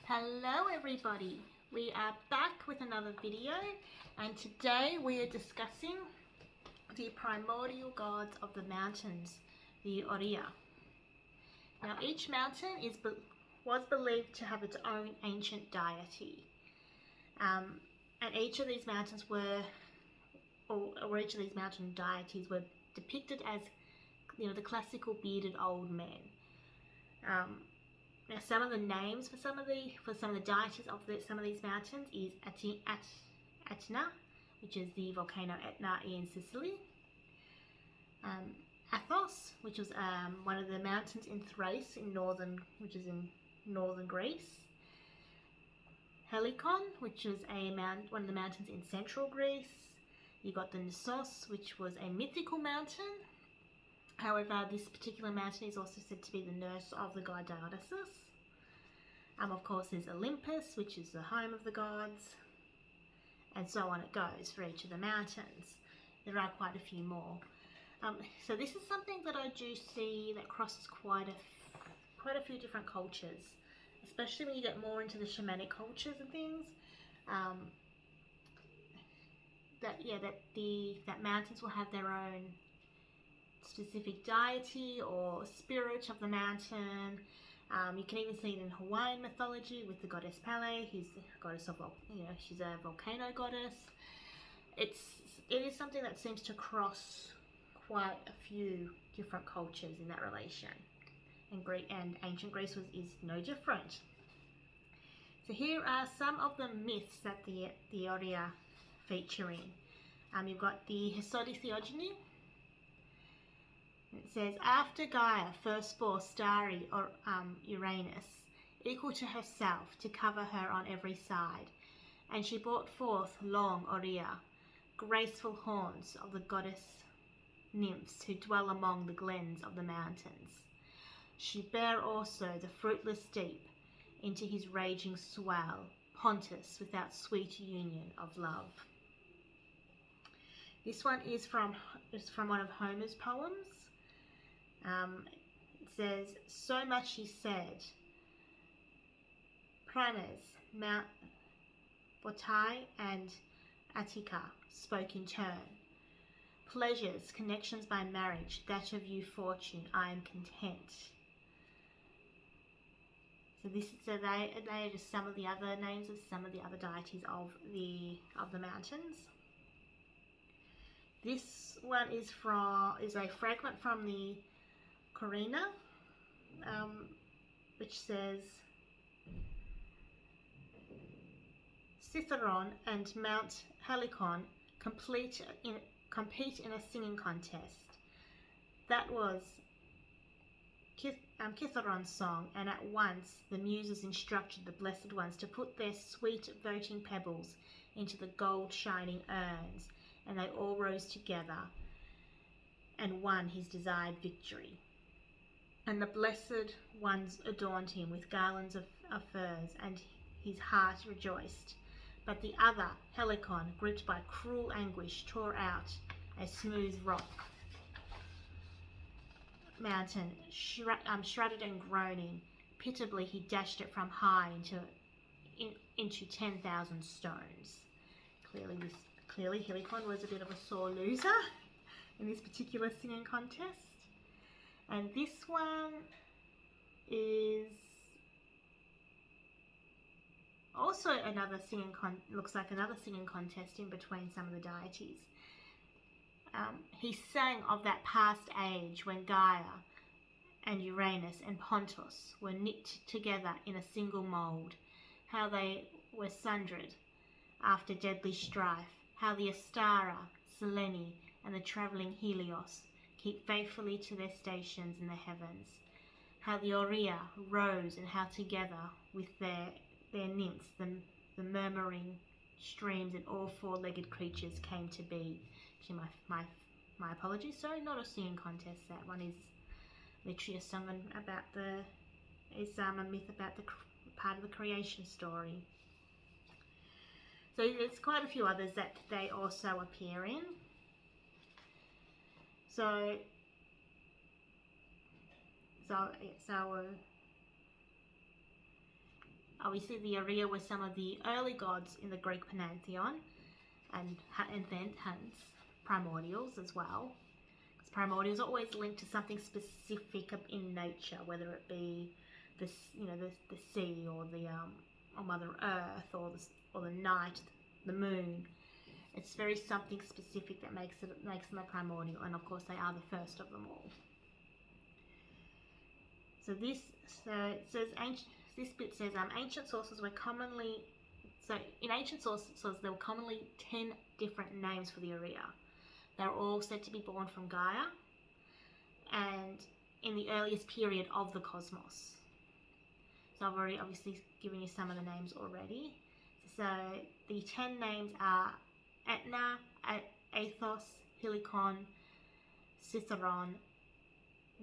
Hello everybody, we are back with another video, and today we are discussing the primordial gods of the mountains, the Ourea. Now each mountain was believed to have its own ancient deity, and each of these mountains each of these mountain deities were depicted as, the classical bearded old men. Now, some of the names for some of the deities of some of these mountains is Etna, which is the volcano Etna in Sicily. Athos, which was one of the mountains in Thrace which is in northern Greece. Helicon, which is one of the mountains in central Greece. You got the Nissos, which was a mythical mountain. However, this particular mountain is also said to be the nurse of the god Dionysus. Of course, there's Olympus, which is the home of the gods, and so on it goes for each of the mountains. There are quite a few more. So this is something that I do see that crosses quite a few different cultures, especially when you get more into the shamanic cultures and things. That mountains will have their own specific deity or spirit of the mountain. You can even see it in Hawaiian mythology with the goddess Pele, who's the goddess of, she's a volcano goddess. It is something that seems to cross quite a few different cultures in that relation, and ancient Greece is no different. So here are some of the myths that the Ourea feature in. You've got the Hesodi theogony. It says, after Gaia first bore starry Uranus, equal to herself, to cover her on every side, and she brought forth long Ourea, graceful horns of the goddess nymphs who dwell among the glens of the mountains. She bare also the fruitless deep into his raging swell, Pontus without sweet union of love. This one is from one of Homer's poems. It says, so much he said, Pranas, Mount Botai and Attica spoke in turn. Pleasures, connections by marriage, that of you fortune, I am content. So they are just some of the other names of some of the other deities of the mountains. This one is a fragment from the Corina, which says, Citharon and Mount Helicon compete in a singing contest. That was Citharon's song, and at once the muses instructed the blessed ones to put their sweet voting pebbles into the gold shining urns, and they all rose together and won his desired victory. And the blessed ones adorned him with garlands of furs, and his heart rejoiced. But the other, Helicon, gripped by cruel anguish, tore out a smooth rock mountain, shredded and groaning. Pitiably he dashed it from high into 10,000 stones. Clearly Helicon was a bit of a sore loser in this particular singing contest. And this one is also looks like another singing contest in between some of the deities. He sang of that past age when Gaia and Uranus and Pontus were knit together in a single mould, how they were sundered after deadly strife, how the Astara, Selene, and the travelling Helios keep faithfully to their stations in the heavens, how the Ourea rose, and how together with their nymphs the murmuring streams and all four-legged creatures came to be. Actually, my apologies, sorry, not a singing contest. That one is literally a song about a myth about the part of the creation story. So there's quite a few others that they also appear in. So obviously the Ourea were some of the early gods in the Greek pantheon, and then hence primordials as well. Because primordials are always linked to something specific in nature, whether it be the sea, or the or Mother Earth, or the night, the moon. It's very something specific that makes them a primordial, and of course they are the first of them all. So it says ancient sources were commonly, so in ancient sources there were commonly 10 different names for the Ourea. They were all said to be born from Gaia and in the earliest period of the cosmos. So I've already obviously given you some of the names already. So the 10 names are Etna, Athos, Helicon, Citharon,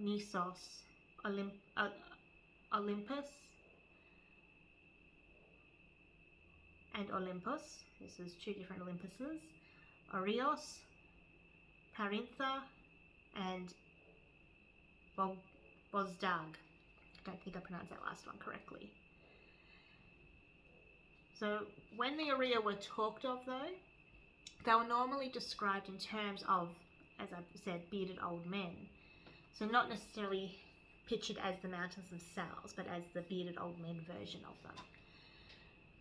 Nisos, Olympus, and Olympus. This is 2 different Olympuses. Oureas, Parintha, and Bozdag. I don't think I pronounced that last one correctly. So when the Ourea were talked of, though, they were normally described in terms of, as I said, bearded old men. So not necessarily pictured as the mountains themselves, but as the bearded old men version of them.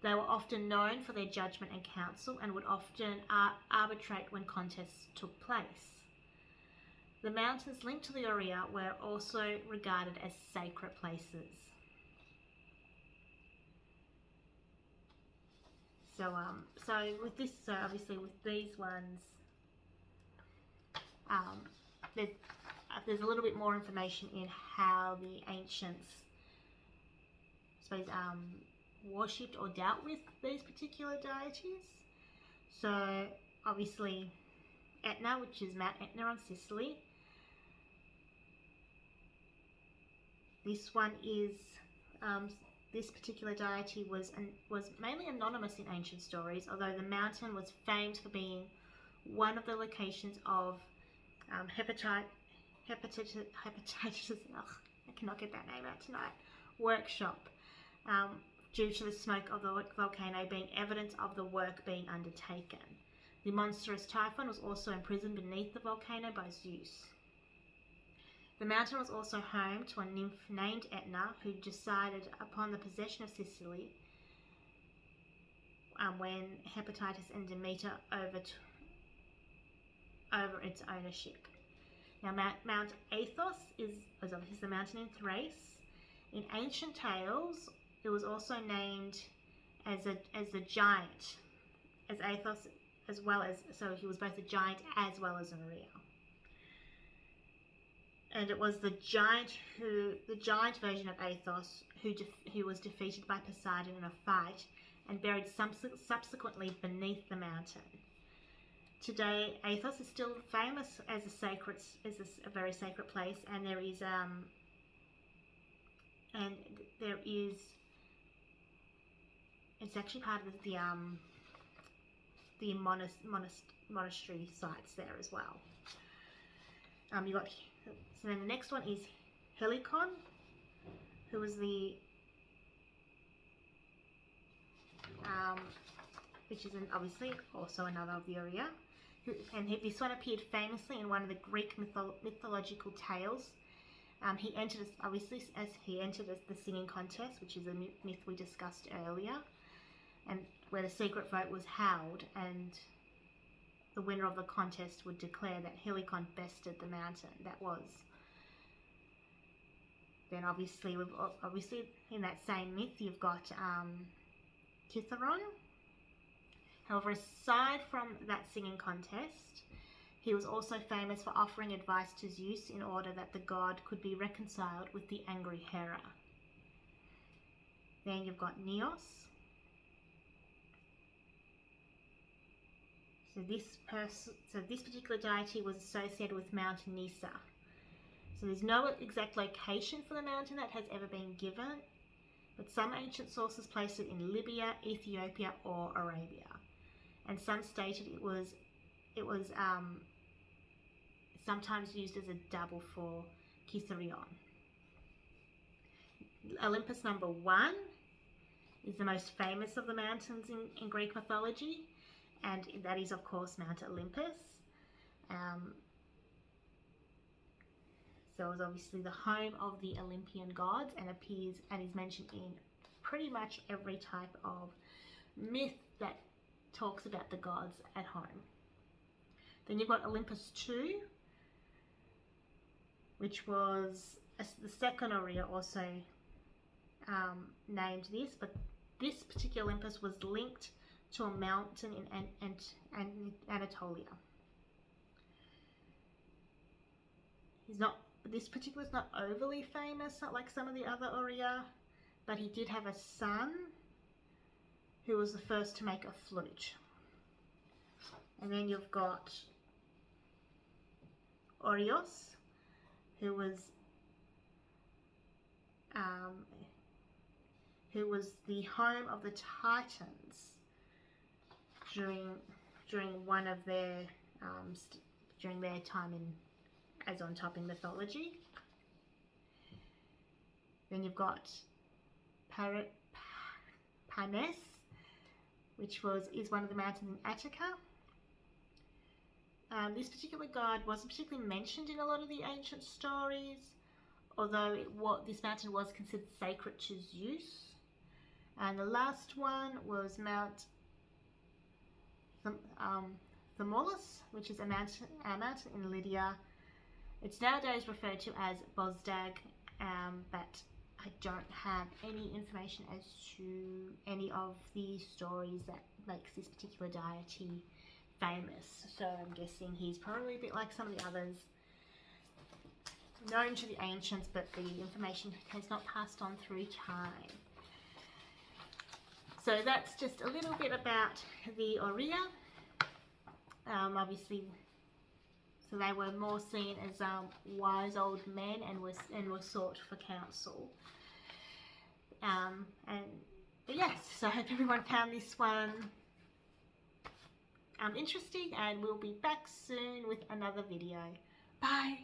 They were often known for their judgment and counsel, and would often arbitrate when contests took place. The mountains linked to the Ourea were also regarded as sacred places. So obviously with these ones, there's a little bit more information in how the ancients, I suppose, worshipped or dealt with these particular deities. So obviously Etna, which is Mount Etna on Sicily. This one is this particular deity was mainly anonymous in ancient stories, although the mountain was famed for being one of the locations of hepatitis. I cannot get that name out tonight. Workshop, due to the smoke of the volcano being evidence of the work being undertaken. The monstrous Typhon was also imprisoned beneath the volcano by Zeus. The mountain was also home to a nymph named Etna, who decided upon the possession of Sicily when Hepatitis and Demeter over its ownership. Now, Mount Athos is obviously the mountain in Thrace. In ancient tales, it was also named as the giant, as Athos, as well as, so he was both a giant as well as an Ourea. And it was the giant version of Athos who was defeated by Poseidon in a fight and buried subsequently beneath the mountain. Today, Athos is still famous as a very sacred place, and there is it's actually part of the monastery sites there as well. So then the next one is Helicon, who was which is obviously also another of the Ourea. This one appeared famously in one of the Greek mythological tales. He entered the singing contest, which is a myth we discussed earlier, and where the secret vote was held, and the winner of the contest would declare that Helicon bested the mountain. That was. Then obviously in that same myth you've got Citharon. However, aside from that singing contest, he was also famous for offering advice to Zeus in order that the god could be reconciled with the angry Hera. Then you've got Neos. So this particular deity was associated with Mount Nisa. So there's no exact location for the mountain that has ever been given, but some ancient sources place it in Libya, Ethiopia, or Arabia, and some stated it was sometimes used as a double for Citharion. Olympus number 1 is the most famous of the mountains in Greek mythology, and that is, of course, Mount Olympus. So it's obviously the home of the Olympian gods, and appears and is mentioned in pretty much every type of myth that talks about the gods at home. Then you've got Olympus 2, which was the second Ourea also named this, but this particular Olympus was linked to a mountain in Anatolia. This particular is not overly famous, not like some of the other Ourea, but he did have a son who was the first to make a flute. And then you've got Oureas, who was the home of the Titans during one of their during their time as on top in mythology. Then you've got Panes, which is one of the mountains in Attica. This particular god wasn't particularly mentioned in a lot of the ancient stories, although this mountain was considered sacred to Zeus. And the last one was Mount Thermolus, which is a mountain in Lydia. It's nowadays referred to as Bosdag, but I don't have any information as to any of the stories that makes this particular deity famous. So I'm guessing he's probably a bit like some of the others, known to the ancients, but the information has not passed on through time. So that's just a little bit about the Ourea. Obviously, so they were more seen as wise old men and were sought for counsel. But yes, so I hope everyone found this one interesting, and we'll be back soon with another video. Bye!